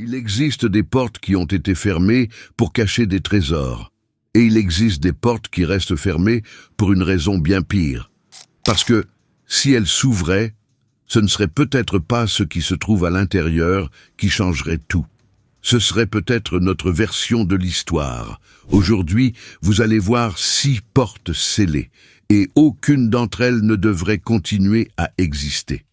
Il existe des portes qui ont été fermées pour cacher des trésors. Et il existe des portes qui restent fermées pour une raison bien pire. Parce que, si elles s'ouvraient, ce ne serait peut-être pas ce qui se trouve à l'intérieur qui changerait tout. Ce serait peut-être notre version de l'histoire. Aujourd'hui, vous allez voir 6 portes scellées, et aucune d'entre elles ne devrait continuer à exister.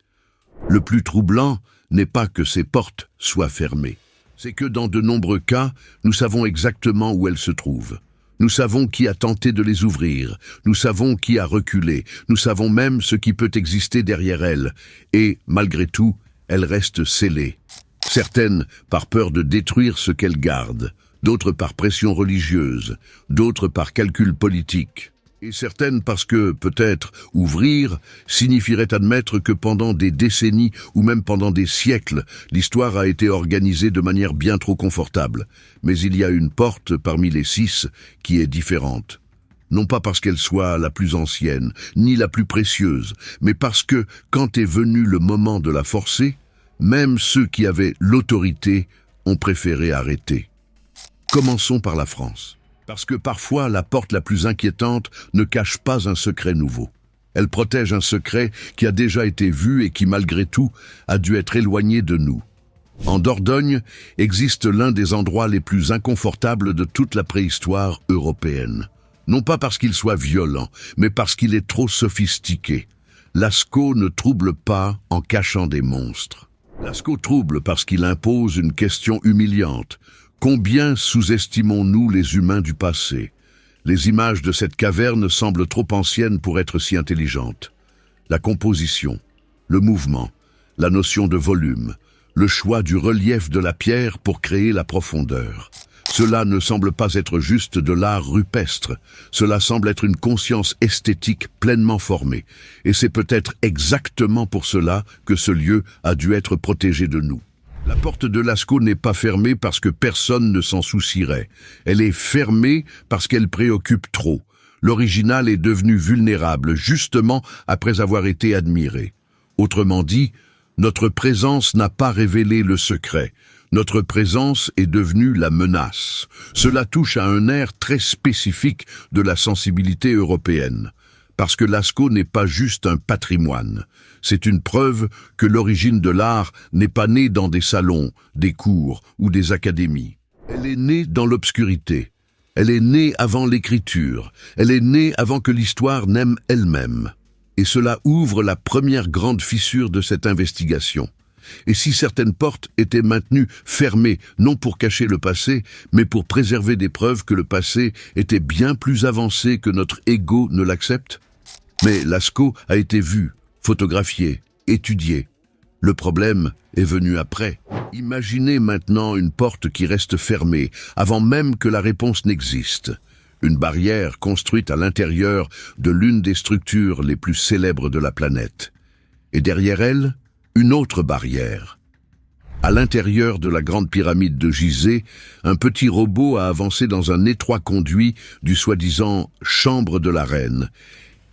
Le plus troublant n'est pas que ces portes soient fermées. C'est que dans de nombreux cas, nous savons exactement où elles se trouvent. Nous savons qui a tenté de les ouvrir, nous savons qui a reculé, nous savons même ce qui peut exister derrière elles, et, malgré tout, elles restent scellées. Certaines par peur de détruire ce qu'elles gardent, d'autres par pression religieuse, d'autres par calcul politique. Et certaines parce que, peut-être, ouvrir signifierait admettre que pendant des décennies ou même pendant des siècles, l'histoire a été organisée de manière bien trop confortable. Mais il y a une porte parmi les 6 qui est différente. Non pas parce qu'elle soit la plus ancienne, ni la plus précieuse, mais parce que, quand est venu le moment de la forcer, même ceux qui avaient l'autorité ont préféré arrêter. Commençons par la France. Parce que parfois, la porte la plus inquiétante ne cache pas un secret nouveau. Elle protège un secret qui a déjà été vu et qui, malgré tout, a dû être éloigné de nous. En Dordogne existe l'un des endroits les plus inconfortables de toute la préhistoire européenne. Non pas parce qu'il soit violent, mais parce qu'il est trop sophistiqué. Lascaux ne trouble pas en cachant des monstres. Lascaux trouble parce qu'il impose une question humiliante. Combien sous-estimons-nous les humains du passé? Les images de cette caverne semblent trop anciennes pour être si intelligentes. La composition, le mouvement, la notion de volume, le choix du relief de la pierre pour créer la profondeur. Cela ne semble pas être juste de l'art rupestre, cela semble être une conscience esthétique pleinement formée. Et c'est peut-être exactement pour cela que ce lieu a dû être protégé de nous. La porte de Lascaux n'est pas fermée parce que personne ne s'en soucierait. Elle est fermée parce qu'elle préoccupe trop. L'original est devenu vulnérable, justement après avoir été admiré. Autrement dit, notre présence n'a pas révélé le secret. Notre présence est devenue la menace. Cela touche à un air très spécifique de la sensibilité européenne. Parce que Lascaux n'est pas juste un patrimoine. C'est une preuve que l'origine de l'art n'est pas née dans des salons, des cours ou des académies. Elle est née dans l'obscurité. Elle est née avant l'écriture. Elle est née avant que l'histoire n'aime elle-même. Et cela ouvre la première grande fissure de cette investigation. Et si certaines portes étaient maintenues fermées, non pour cacher le passé, mais pour préserver des preuves que le passé était bien plus avancé que notre ego ne l'accepte? Mais Lascaux a été vu, photographié, étudié. Le problème est venu après. Imaginez maintenant une porte qui reste fermée, avant même que la réponse n'existe. Une barrière construite à l'intérieur de l'une des structures les plus célèbres de la planète. Et derrière elle, une autre barrière. À l'intérieur de la grande pyramide de Gizeh, un petit robot a avancé dans un étroit conduit du soi-disant « chambre de la reine ».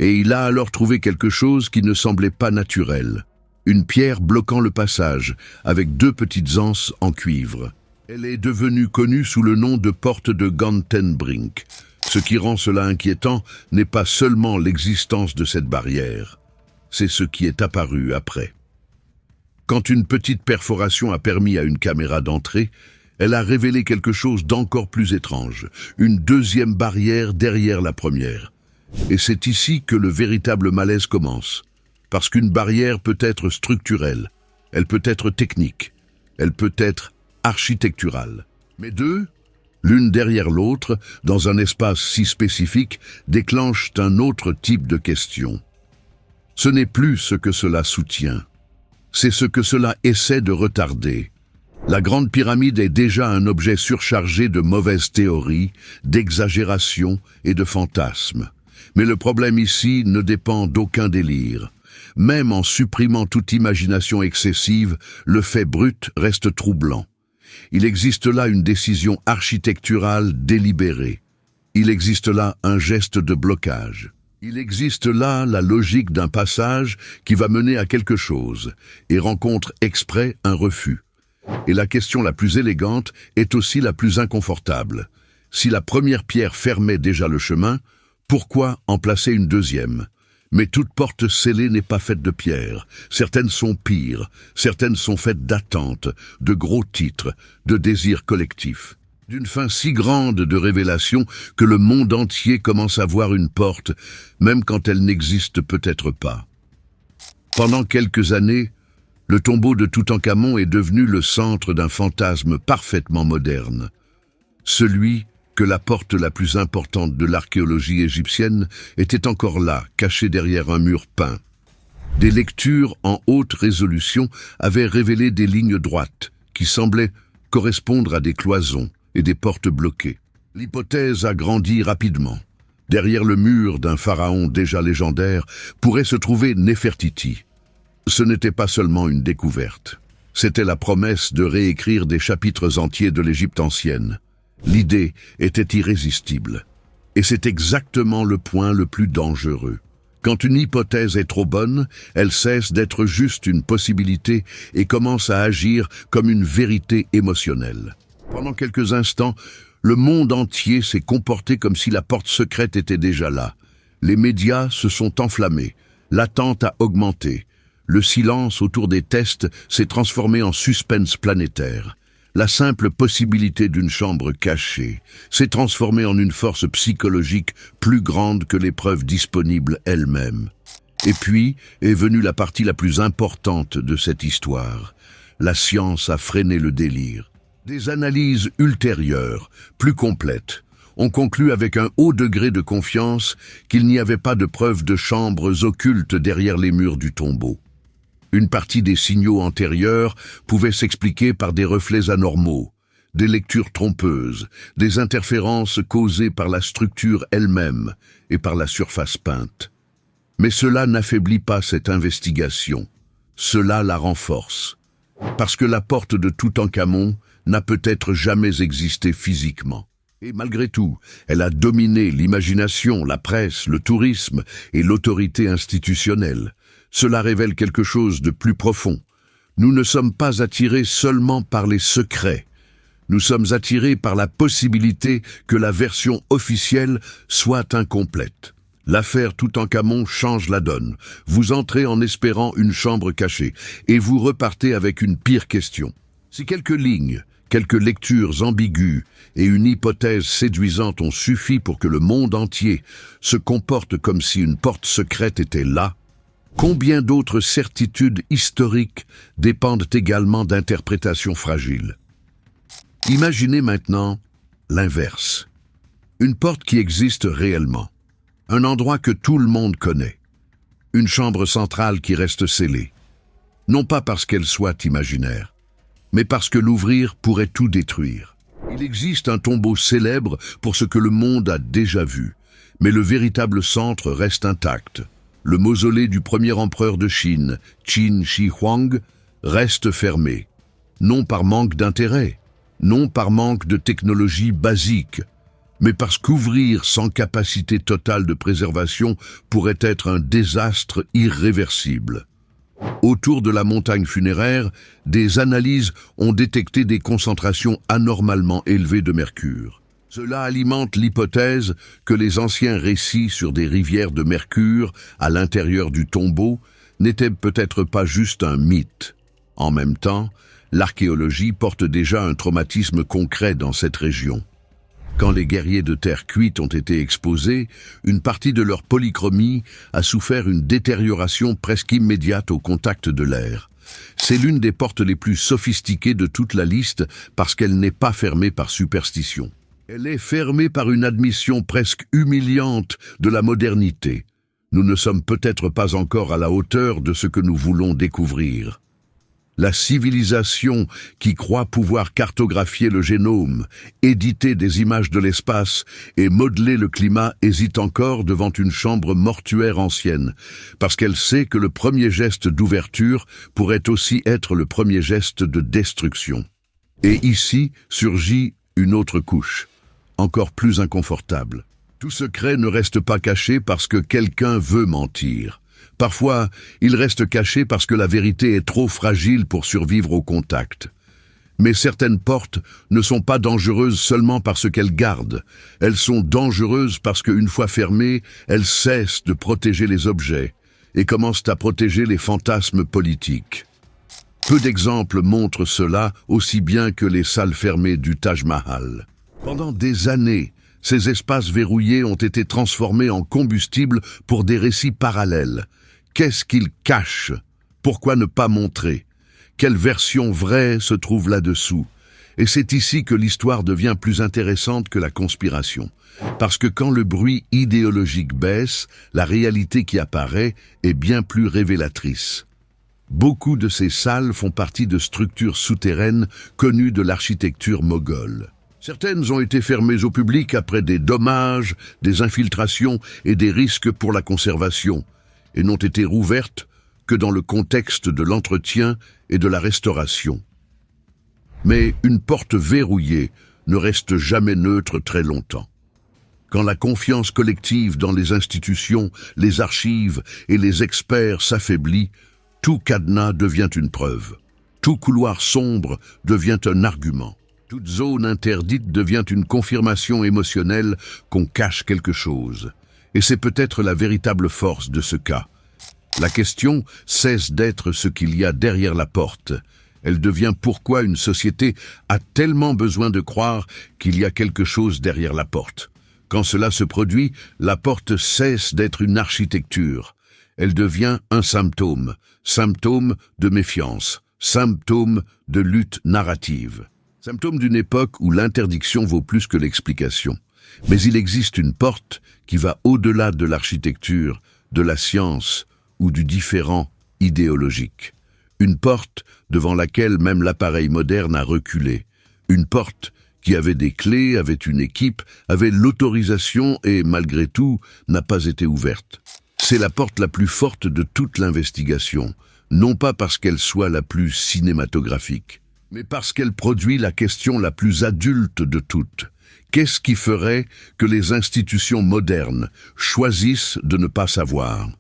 Et il a alors trouvé quelque chose qui ne semblait pas naturel. Une pierre bloquant le passage, avec 2 petites anses en cuivre. Elle est devenue connue sous le nom de porte de Gantenbrink. Ce qui rend cela inquiétant n'est pas seulement l'existence de cette barrière. C'est ce qui est apparu après. Quand une petite perforation a permis à une caméra d'entrer, elle a révélé quelque chose d'encore plus étrange. Une deuxième barrière derrière la première. Et c'est ici que le véritable malaise commence. Parce qu'une barrière peut être structurelle, elle peut être technique, elle peut être architecturale. Mais 2, l'une derrière l'autre, dans un espace si spécifique, déclenchent un autre type de question. Ce n'est plus ce que cela soutient, c'est ce que cela essaie de retarder. La Grande Pyramide est déjà un objet surchargé de mauvaises théories, d'exagérations et de fantasmes. Mais le problème ici ne dépend d'aucun délire. Même en supprimant toute imagination excessive, le fait brut reste troublant. Il existe là une décision architecturale délibérée. Il existe là un geste de blocage. Il existe là la logique d'un passage qui va mener à quelque chose et rencontre exprès un refus. Et la question la plus élégante est aussi la plus inconfortable. Si la première pierre fermait déjà le chemin, pourquoi en placer une deuxième? Mais toute porte scellée n'est pas faite de pierre. Certaines sont pires, certaines sont faites d'attentes, de gros titres, de désirs collectifs. D'une fin si grande de révélation que le monde entier commence à voir une porte, même quand elle n'existe peut-être pas. Pendant quelques années, le tombeau de Toutankhamon est devenu le centre d'un fantasme parfaitement moderne. Celui que la porte la plus importante de l'archéologie égyptienne était encore là, cachée derrière un mur peint. Des lectures en haute résolution avaient révélé des lignes droites qui semblaient correspondre à des cloisons et des portes bloquées. L'hypothèse a grandi rapidement. Derrière le mur d'un pharaon déjà légendaire pourrait se trouver Néfertiti. Ce n'était pas seulement une découverte. C'était la promesse de réécrire des chapitres entiers de l'Égypte ancienne. L'idée était irrésistible. Et c'est exactement le point le plus dangereux. Quand une hypothèse est trop bonne, elle cesse d'être juste une possibilité et commence à agir comme une vérité émotionnelle. Pendant quelques instants, le monde entier s'est comporté comme si la porte secrète était déjà là. Les médias se sont enflammés. L'attente a augmenté. Le silence autour des tests s'est transformé en suspense planétaire. La simple possibilité d'une chambre cachée s'est transformée en une force psychologique plus grande que les preuves disponibles elles-mêmes. Et puis est venue la partie la plus importante de cette histoire. La science a freiné le délire. Des analyses ultérieures, plus complètes, ont conclu avec un haut degré de confiance qu'il n'y avait pas de preuves de chambres occultes derrière les murs du tombeau. Une partie des signaux antérieurs pouvait s'expliquer par des reflets anormaux, des lectures trompeuses, des interférences causées par la structure elle-même et par la surface peinte. Mais cela n'affaiblit pas cette investigation, cela la renforce, parce que la porte de Toutankhamon n'a peut-être jamais existé physiquement. Et malgré tout, elle a dominé l'imagination, la presse, le tourisme et l'autorité institutionnelle. Cela révèle quelque chose de plus profond. Nous ne sommes pas attirés seulement par les secrets. Nous sommes attirés par la possibilité que la version officielle soit incomplète. L'affaire Toutankhamon change la donne. Vous entrez en espérant une chambre cachée et vous repartez avec une pire question. Si quelques lignes, quelques lectures ambiguës et une hypothèse séduisante ont suffi pour que le monde entier se comporte comme si une porte secrète était là, combien d'autres certitudes historiques dépendent également d'interprétations fragiles? Imaginez maintenant l'inverse. Une porte qui existe réellement. Un endroit que tout le monde connaît. Une chambre centrale qui reste scellée. Non pas parce qu'elle soit imaginaire, mais parce que l'ouvrir pourrait tout détruire. Il existe un tombeau célèbre pour ce que le monde a déjà vu, mais le véritable centre reste intact. Le mausolée du premier empereur de Chine, Qin Shi Huang, reste fermé. Non par manque d'intérêt, non par manque de technologie basique, mais parce qu'ouvrir sans capacité totale de préservation pourrait être un désastre irréversible. Autour de la montagne funéraire, des analyses ont détecté des concentrations anormalement élevées de mercure. Cela alimente l'hypothèse que les anciens récits sur des rivières de mercure à l'intérieur du tombeau n'étaient peut-être pas juste un mythe. En même temps, l'archéologie porte déjà un traumatisme concret dans cette région. Quand les guerriers de terre cuite ont été exposés, une partie de leur polychromie a souffert une détérioration presque immédiate au contact de l'air. C'est l'une des portes les plus sophistiquées de toute la liste parce qu'elle n'est pas fermée par superstition. Elle est fermée par une admission presque humiliante de la modernité. Nous ne sommes peut-être pas encore à la hauteur de ce que nous voulons découvrir. La civilisation qui croit pouvoir cartographier le génome, éditer des images de l'espace et modeler le climat hésite encore devant une chambre mortuaire ancienne, parce qu'elle sait que le premier geste d'ouverture pourrait aussi être le premier geste de destruction. Et ici surgit une autre couche, encore plus inconfortable. Tout secret ne reste pas caché parce que quelqu'un veut mentir. Parfois, il reste caché parce que la vérité est trop fragile pour survivre au contact. Mais certaines portes ne sont pas dangereuses seulement parce qu'elles gardent. Elles sont dangereuses parce qu'une fois fermées, elles cessent de protéger les objets et commencent à protéger les fantasmes politiques. Peu d'exemples montrent cela aussi bien que les salles fermées du Taj Mahal. Pendant des années, ces espaces verrouillés ont été transformés en combustible pour des récits parallèles. Qu'est-ce qu'ils cachent? Pourquoi ne pas montrer? Quelle version vraie se trouve là-dessous? Et c'est ici que l'histoire devient plus intéressante que la conspiration. Parce que quand le bruit idéologique baisse, la réalité qui apparaît est bien plus révélatrice. Beaucoup de ces salles font partie de structures souterraines connues de l'architecture moghole. Certaines ont été fermées au public après des dommages, des infiltrations et des risques pour la conservation, et n'ont été rouvertes que dans le contexte de l'entretien et de la restauration. Mais une porte verrouillée ne reste jamais neutre très longtemps. Quand la confiance collective dans les institutions, les archives et les experts s'affaiblit, tout cadenas devient une preuve. Tout couloir sombre devient un argument. Toute zone interdite devient une confirmation émotionnelle qu'on cache quelque chose. Et c'est peut-être la véritable force de ce cas. La question cesse d'être ce qu'il y a derrière la porte. Elle devient pourquoi une société a tellement besoin de croire qu'il y a quelque chose derrière la porte. Quand cela se produit, la porte cesse d'être une architecture. Elle devient un symptôme, symptôme de méfiance, symptôme de lutte narrative. Symptôme d'une époque où l'interdiction vaut plus que l'explication. Mais il existe une porte qui va au-delà de l'architecture, de la science ou du différent idéologique. Une porte devant laquelle même l'appareil moderne a reculé. Une porte qui avait des clés, avait une équipe, avait l'autorisation et, malgré tout, n'a pas été ouverte. C'est la porte la plus forte de toute l'investigation, non pas parce qu'elle soit la plus cinématographique, mais parce qu'elle produit la question la plus adulte de toutes. Qu'est-ce qui ferait que les institutions modernes choisissent de ne pas savoir?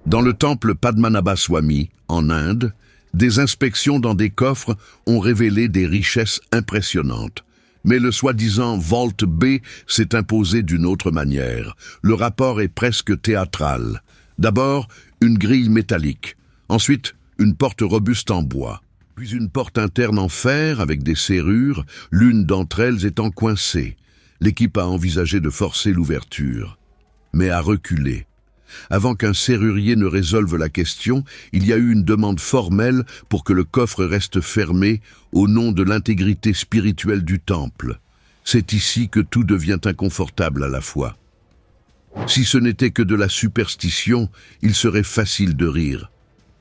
Dans le temple Padmanabha Swami, en Inde, des inspections dans des coffres ont révélé des richesses impressionnantes. Mais le soi-disant Vault B s'est imposé d'une autre manière. Le rapport est presque théâtral. D'abord, une grille métallique. Ensuite, une porte robuste en bois. Puis une porte interne en fer avec des serrures, l'une d'entre elles étant coincée. L'équipe a envisagé de forcer l'ouverture, mais a reculé. Avant qu'un serrurier ne résolve la question, il y a eu une demande formelle pour que le coffre reste fermé au nom de l'intégrité spirituelle du temple. C'est ici que tout devient inconfortable à la fois. Si ce n'était que de la superstition, il serait facile de rire.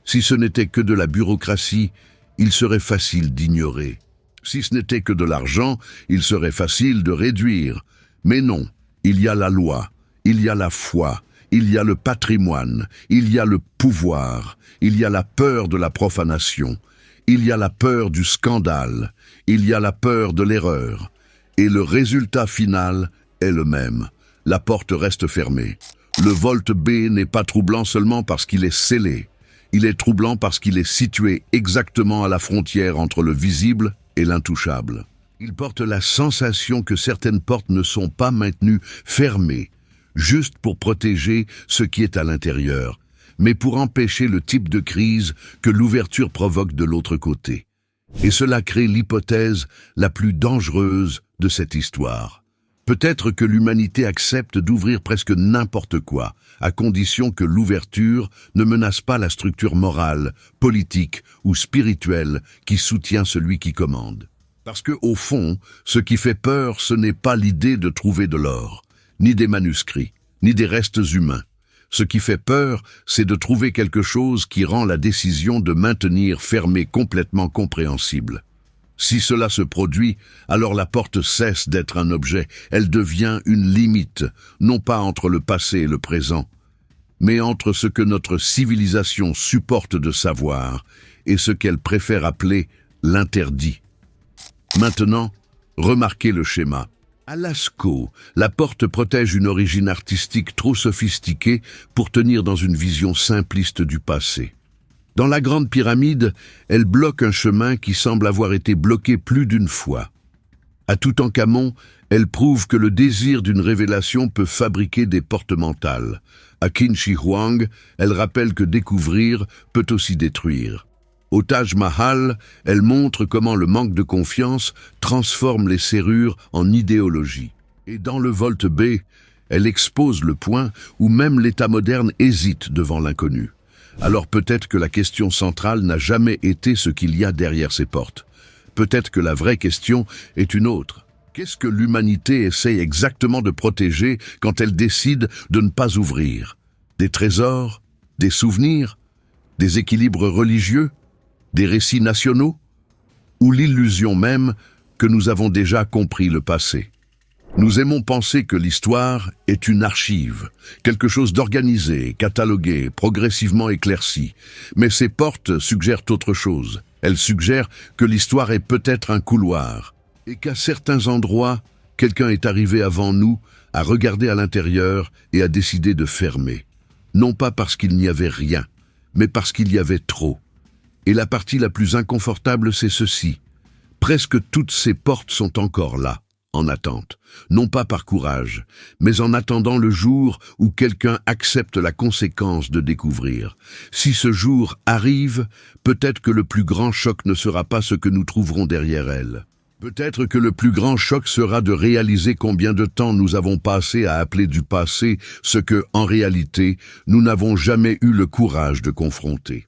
Si ce n'était que de la bureaucratie, il serait facile d'ignorer. Si ce n'était que de l'argent, il serait facile de réduire. Mais non, il y a la loi, il y a la foi, il y a le patrimoine, il y a le pouvoir, il y a la peur de la profanation, il y a la peur du scandale, il y a la peur de l'erreur. Et le résultat final est le même. La porte reste fermée. Le Vault B n'est pas troublant seulement parce qu'il est scellé. Il est troublant parce qu'il est situé exactement à la frontière entre le visible et l'intouchable. Il porte la sensation que certaines portes ne sont pas maintenues fermées, juste pour protéger ce qui est à l'intérieur, mais pour empêcher le type de crise que l'ouverture provoque de l'autre côté. Et cela crée l'hypothèse la plus dangereuse de cette histoire. Peut-être que l'humanité accepte d'ouvrir presque n'importe quoi, à condition que l'ouverture ne menace pas la structure morale, politique ou spirituelle qui soutient celui qui commande. Parce que, au fond, ce qui fait peur, ce n'est pas l'idée de trouver de l'or, ni des manuscrits, ni des restes humains. Ce qui fait peur, c'est de trouver quelque chose qui rend la décision de maintenir fermée complètement compréhensible. Si cela se produit, alors la porte cesse d'être un objet, elle devient une limite, non pas entre le passé et le présent, mais entre ce que notre civilisation supporte de savoir et ce qu'elle préfère appeler l'interdit. Maintenant, remarquez le schéma. À Lascaux, la porte protège une origine artistique trop sophistiquée pour tenir dans une vision simpliste du passé. Dans la Grande Pyramide, elle bloque un chemin qui semble avoir été bloqué plus d'une fois. À Toutankhamon, elle prouve que le désir d'une révélation peut fabriquer des portes mentales. À Qin Shi Huang, elle rappelle que découvrir peut aussi détruire. Au Taj Mahal, elle montre comment le manque de confiance transforme les serrures en idéologie. Et dans le Volte B, elle expose le point où même l'État moderne hésite devant l'inconnu. Alors peut-être que la question centrale n'a jamais été ce qu'il y a derrière ces portes. Peut-être que la vraie question est une autre. Qu'est-ce que l'humanité essaye exactement de protéger quand elle décide de ne pas ouvrir? Des trésors? Des souvenirs? Des équilibres religieux? Des récits nationaux? Ou l'illusion même que nous avons déjà compris le passé? Nous aimons penser que l'histoire est une archive, quelque chose d'organisé, catalogué, progressivement éclairci. Mais ces portes suggèrent autre chose. Elles suggèrent que l'histoire est peut-être un couloir, et qu'à certains endroits, quelqu'un est arrivé avant nous, a regardé à l'intérieur et a décidé de fermer. Non pas parce qu'il n'y avait rien, mais parce qu'il y avait trop. Et la partie la plus inconfortable, c'est ceci. Presque toutes ces portes sont encore là, en attente, non pas par courage, mais en attendant le jour où quelqu'un accepte la conséquence de découvrir. Si ce jour arrive, peut-être que le plus grand choc ne sera pas ce que nous trouverons derrière elle. Peut-être que le plus grand choc sera de réaliser combien de temps nous avons passé à appeler du passé ce que, en réalité, nous n'avons jamais eu le courage de confronter.